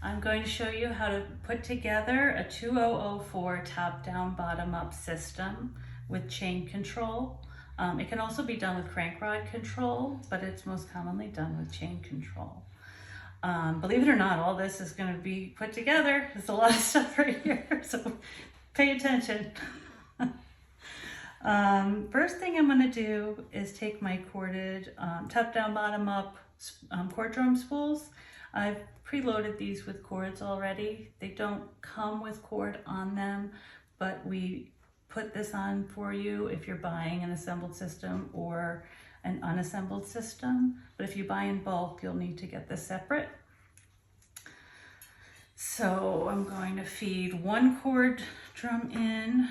I'm going to show you how to put together a 20.04 top-down, bottom-up system with chain control. It can also be done with crank rod control, but it's most commonly done with chain control. Believe it or not, all this is going to be put together. There's a lot of stuff right here, so pay attention. First thing I'm going to do is take my corded top-down, bottom-up cord drum spools. I've preloaded these with cords already. They don't come with cord on them, but we put this on for you if you're buying an assembled system or an unassembled system. But if you buy in bulk, you'll need to get this separate. So I'm going to feed one cord drum in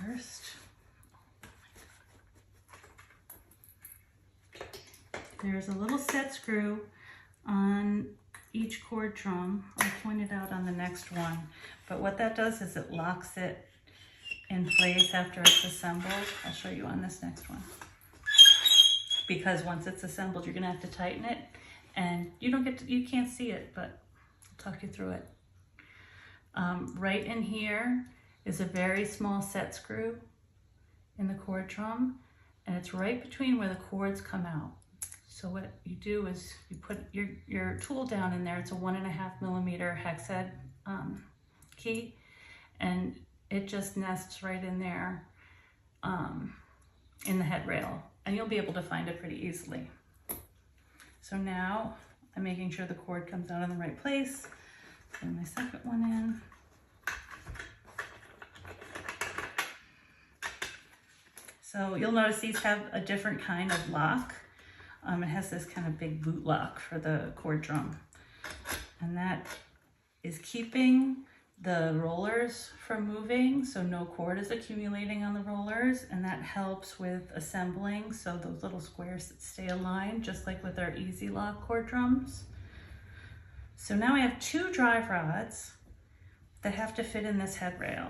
first. There's a little set screw on each cord drum. I'll point it out on the next one. But what that does is it locks it in place after it's assembled. I'll show you on this next one. Because once it's assembled, you're gonna have to tighten it, and you can't see it, but I'll talk you through it. Right in here is a very small set screw in the cord drum, and it's right between where the cords come out. So what you do is you put your tool down in there. It's a 1.5 millimeter hex head key, and it just nests right in there in the head rail, and you'll be able to find it pretty easily. So now I'm making sure the cord comes out in the right place. Put my second one in. So you'll notice these have a different kind of lock. It has this kind of big boot lock for the cord drum, and that is keeping the rollers from moving, so no cord is accumulating on the rollers, and that helps with assembling, so those little squares stay aligned, just like with our Easy Lock cord drums. So now I have 2 drive rods that have to fit in this head rail.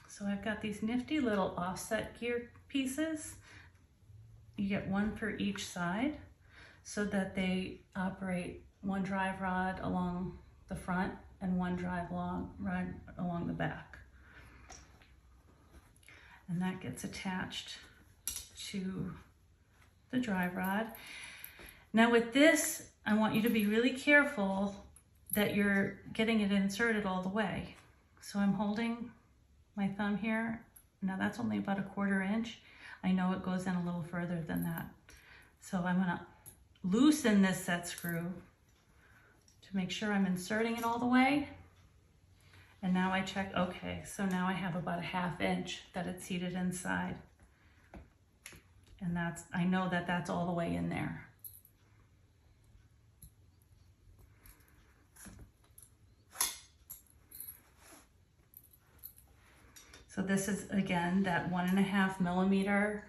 So I've got these nifty little offset gear pieces. You get one for each side so that they operate one drive rod along the front and one drive rod along the back. And that gets attached to the drive rod. Now with this, I want you to be really careful that you're getting it inserted all the way. So I'm holding my thumb here. Now that's only about 1/4 inch. I know it goes in a little further than that. So I'm gonna loosen this set screw to make sure I'm inserting it all the way. And now I check, okay, so now I have about 1/2 inch that it's seated inside. And I know that that's all the way in there. So this is, again, that 1.5 millimeter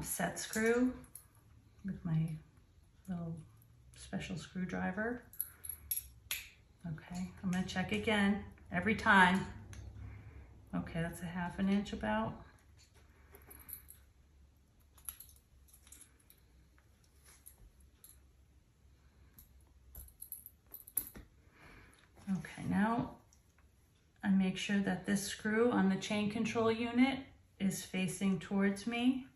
set screw with my little special screwdriver. Okay, I'm gonna check again every time. Okay, that's 1/2 inch about. Okay, now I make sure that this screw on the chain control unit is facing towards me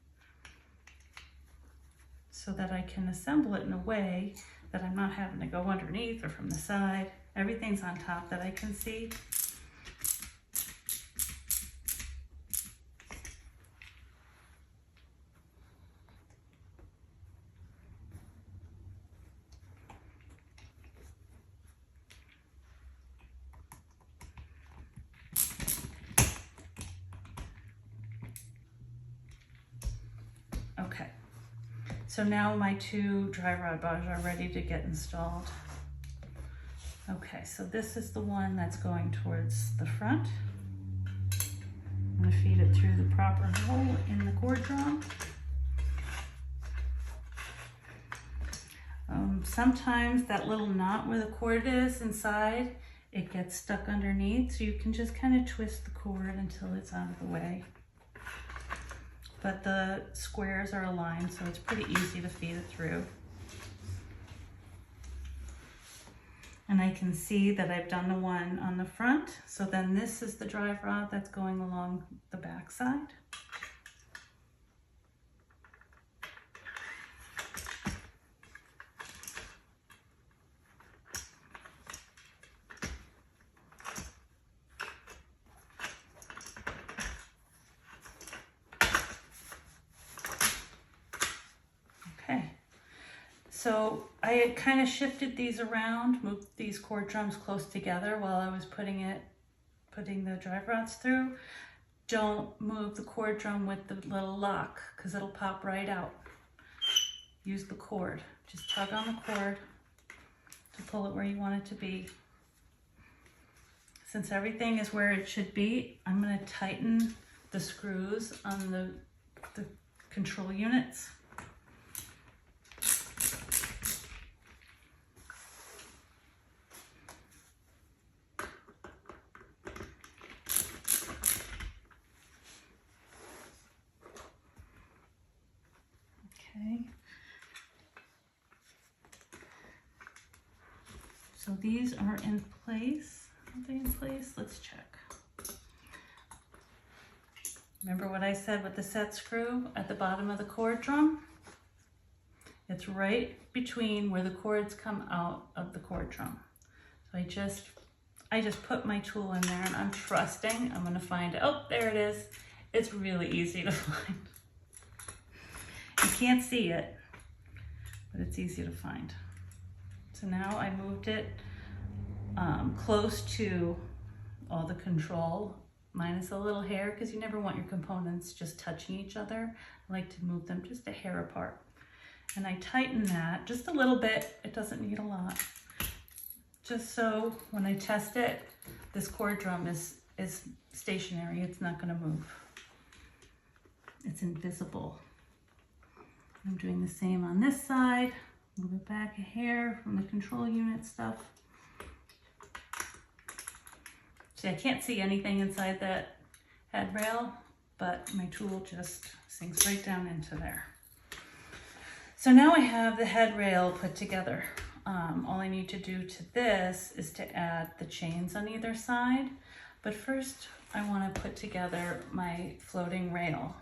so that I can assemble it in a way that I'm not having to go underneath or from the side. Everything's on top that I can see. Okay, so now my 2 drive rod bars are ready to get installed. Okay, so this is the one that's going towards the front. I'm gonna feed it through the proper hole in the cord drum. Sometimes that little knot where the cord is inside, it gets stuck underneath, so you can just kind of twist the cord until it's out of the way. But the squares are aligned, so it's pretty easy to feed it through. And I can see that I've done the one on the front. So then this is the drive rod that's going along the back side. Okay. So I had kind of shifted these around, moved these cord drums close together while I was putting the drive rods through. Don't move the cord drum with the little lock because it'll pop right out. Use the cord. Just tug on the cord to pull it where you want it to be. Since everything is where it should be, I'm going to tighten the screws on the control units. Okay. So these are in place. Are they in place? Let's check. Remember what I said with the set screw at the bottom of the cord drum? It's right between where the cords come out of the cord drum. So I just put my tool in there and I'm trusting I'm gonna find it. Oh, there it is. It's really easy to find. You can't see it, but it's easy to find. So now I moved it close to all the control, minus a little hair, because you never want your components just touching each other. I like to move them just a hair apart. And I tighten that just a little bit. It doesn't need a lot. Just so when I test it, this cord drum is stationary. It's not gonna move. It's invisible. I'm doing the same on this side. Move it back a hair from the control unit stuff. See, I can't see anything inside that head rail, but my tool just sinks right down into there. So now I have the head rail put together. All I need to do to this is to add the chains on either side. But first, I want to put together my floating rail.